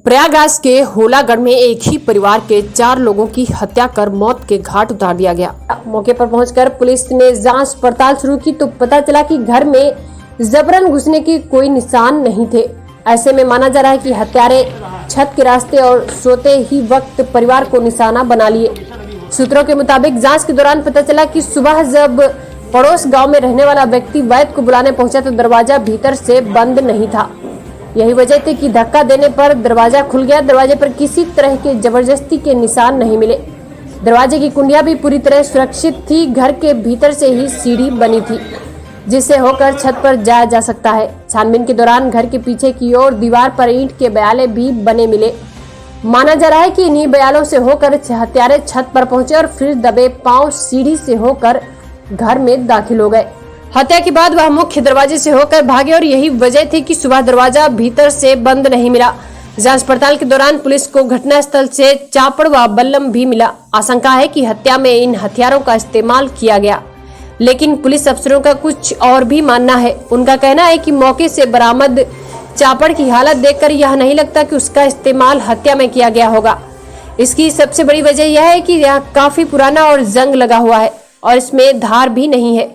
प्रयागराज के होलागढ़ में एक ही परिवार के 4 लोगों की हत्या कर मौत के घाट उतार दिया गया। मौके पर पहुंचकर पुलिस ने जांच पड़ताल शुरू की तो पता चला कि घर में जबरन घुसने के कोई निशान नहीं थे। ऐसे में माना जा रहा है कि हत्यारे छत के रास्ते और सोते ही वक्त परिवार को निशाना बना लिए। सूत्रों के मुताबिक जाँच के दौरान पता चला कि सुबह जब पड़ोस गाँव में रहने वाला व्यक्ति वैद्य को बुलाने पहुंचा तो दरवाजा भीतर से बंद नहीं था। यही वजह थी कि धक्का देने पर दरवाजा खुल गया। दरवाजे पर किसी तरह के जबरदस्ती के निशान नहीं मिले। दरवाजे की कुंडियां भी पूरी तरह सुरक्षित थी। घर के भीतर से ही सीढ़ी बनी थी जिससे होकर छत पर जाया जा सकता है। छानबीन के दौरान घर के पीछे की ओर दीवार पर ईंट के बयाले भी बने मिले। माना जा रहा है कि इन्हीं बयालों से होकर हत्यारे छत पर पहुंचे और फिर दबे पांव सीढ़ी से होकर घर में दाखिल हो गए। हत्या के बाद वह मुख्य दरवाजे से होकर भागे और यही वजह थी कि सुबह दरवाजा भीतर से बंद नहीं मिला। जांच पड़ताल के दौरान पुलिस को घटनास्थल से चापड़ व बल्लम भी मिला। आशंका है कि हत्या में इन हथियारों का इस्तेमाल किया गया, लेकिन पुलिस अफसरों का कुछ और भी मानना है। उनका कहना है कि मौके से बरामद चापड़ की हालत देखकर यह नहीं लगता कि उसका इस्तेमाल हत्या में किया गया होगा। इसकी सबसे बड़ी वजह यह है कि यह काफी पुराना और जंग लगा हुआ है और इसमें धार भी नहीं है,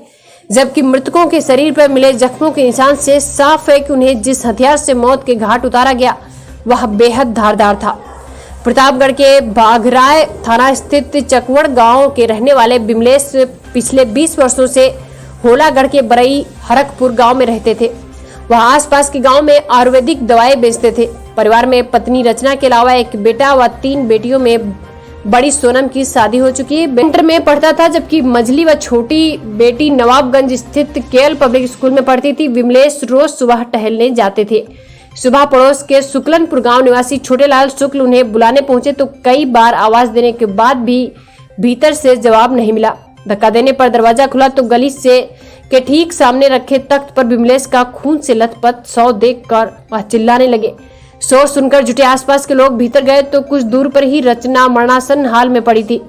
जबकि मृतकों के शरीर पर मिले जख्मों के निशान से साफ है कि उन्हें जिस हथियार से मौत के घाट उतारा गया वह बेहद धारदार था। प्रतापगढ़ के बाघराय थाना स्थित चकवड़ गांव के रहने वाले बिमलेश पिछले 20 वर्षों से होलागढ़ के बरई हरकपुर गांव में रहते थे। वह आसपास के गांव में आयुर्वेदिक दवाएं बेचते थे। परिवार में पत्नी रचना के अलावा एक बेटा व 3 बेटियों में बड़ी सोनम की शादी हो चुकी है। इंटर में पढ़ता था, जबकि मझली व छोटी बेटी नवाबगंज स्थित केएल पब्लिक स्कूल में पढ़ती थी। विमलेश रोज सुबह टहलने जाते थे। सुबह पड़ोस के शुक्लनपुर गांव निवासी छोटेलाल शुक्ल उन्हें बुलाने पहुंचे तो कई बार आवाज देने के बाद भी भीतर से जवाब नहीं मिला। धक्का देने पर दरवाजा खुला तो गली से के ठीक सामने रखे तख्त पर विमलेश का खून से लथपथ शव देखकर वह चिल्लाने लगे। शोर सुनकर जुटे आसपास के लोग भीतर गए तो कुछ दूर पर ही रचना मरणासन हाल में पड़ी थी,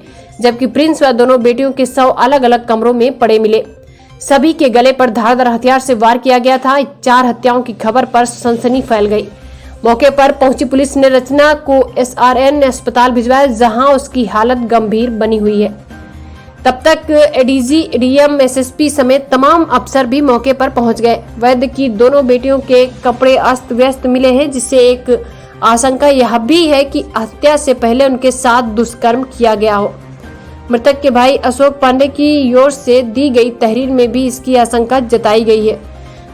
जबकि प्रिंस व दोनों बेटियों के शव अलग अलग कमरों में पड़े मिले। सभी के गले पर धारदार हथियार से वार किया गया था। 4 हत्याओं की खबर पर सनसनी फैल गई। मौके पर पहुंची पुलिस ने रचना को SRN अस्पताल भिजवाया, जहां उसकी हालत गंभीर बनी हुई है। तब तक एडीजी, डीएम, SSP समेत तमाम अफसर भी मौके पर पहुंच गए। वैद्य की दोनों बेटियों के कपड़े अस्त व्यस्त मिले हैं, जिससे एक आशंका यह भी है कि हत्या से पहले उनके साथ दुष्कर्म किया गया हो। मृतक के भाई अशोक पांडे की ओर से दी गई तहरीर में भी इसकी आशंका जताई गई है।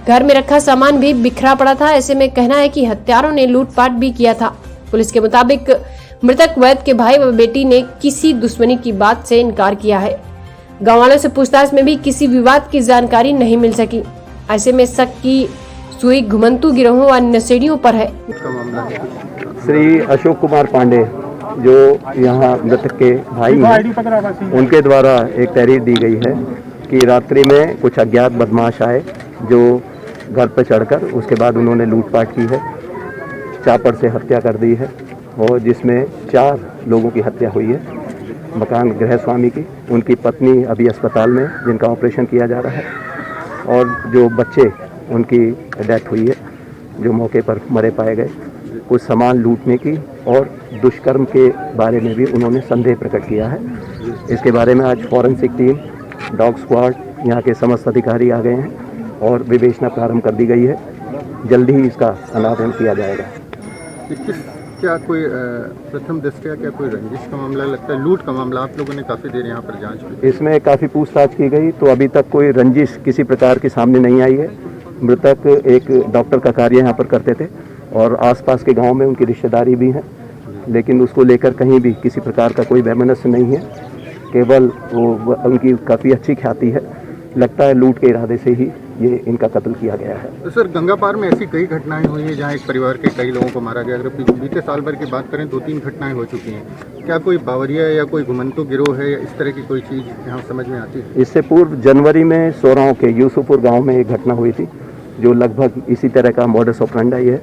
घर में रखा सामान भी बिखरा पड़ा था। ऐसे में कहना है कि हत्यारों ने लूटपाट भी किया था। पुलिस के मुताबिक मृतक वैद्य के भाई व बेटी ने किसी दुश्मनी की बात से इनकार किया है। गाँव वालों से पूछताछ में भी किसी विवाद की जानकारी नहीं मिल सकी। ऐसे में शक की सुई घुमंतू गिरोहों व नशेड़ियों पर है। श्री अशोक कुमार पांडे जो यहाँ मृतक के भाई हैं, उनके द्वारा एक तहरीर दी गई है कि रात्रि में कुछ अज्ञात बदमाश आए जो घर पर चढ़कर उसके बाद उन्होंने लूटपाट की है, चापड़ से हत्या कर दी है और जिसमें 4 लोगों की हत्या हुई है। मकान गृह स्वामी की, उनकी पत्नी अभी अस्पताल में जिनका ऑपरेशन किया जा रहा है और जो बच्चे उनकी डेथ हुई है जो मौके पर मरे पाए गए। कुछ सामान लूटने की और दुष्कर्म के बारे में भी उन्होंने संदेह प्रकट किया है। इसके बारे में आज फॉरेंसिक टीम, डॉग स्क्वाड, यहाँ के समस्त अधिकारी आ गए हैं और विवेचना प्रारंभ कर दी गई है। जल्दी ही इसका अनावरण किया जाएगा। क्या कोई प्रथम दृष्टया क्या कोई रंजिश का मामला लगता है? लूट का मामला आप लोगों ने काफ़ी देर यहाँ पर जांच की, इसमें काफ़ी पूछताछ की गई तो अभी तक कोई रंजिश किसी प्रकार की सामने नहीं आई है। मृतक एक डॉक्टर का कार्य यहाँ पर करते थे और आसपास के गांव में उनकी रिश्तेदारी भी है, लेकिन उसको लेकर कहीं भी किसी प्रकार का कोई वैमनस्य नहीं है। केवल वो उनकी काफ़ी अच्छी ख्याति है। लगता है लूट के इरादे से ही ये इनका कत्ल किया गया है। तो सर, गंगापार में ऐसी कई घटनाएं हुई हैं जहां एक परिवार के कई लोगों को मारा गया। अगर बीते साल भर की बात करें 2-3 घटनाएं हो चुकी हैं। क्या कोई बावरिया या कोई घुमंतू गिरोह है या इस तरह की कोई चीज़ यहाँ समझ में आती है? इससे पूर्व जनवरी में सोराव के यूसुफपुर गाँव में एक घटना हुई थी जो लगभग इसी तरह का मॉडस ऑपरेंडी है।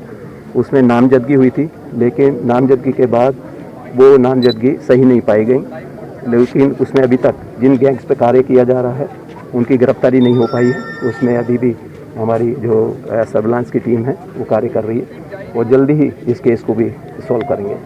उसमें नामजदगी हुई थी, लेकिन नामजदगी के बाद वो नामजदगी सही नहीं पाई गई। लेकिन उसमें अभी तक जिन गैंग्स पर कार्य किया जा रहा है उनकी गिरफ्तारी नहीं हो पाई है। उसमें अभी भी हमारी जो सर्विलांस की टीम है वो कार्य कर रही है। और जल्दी ही इस केस को भी सॉल्व करेंगे।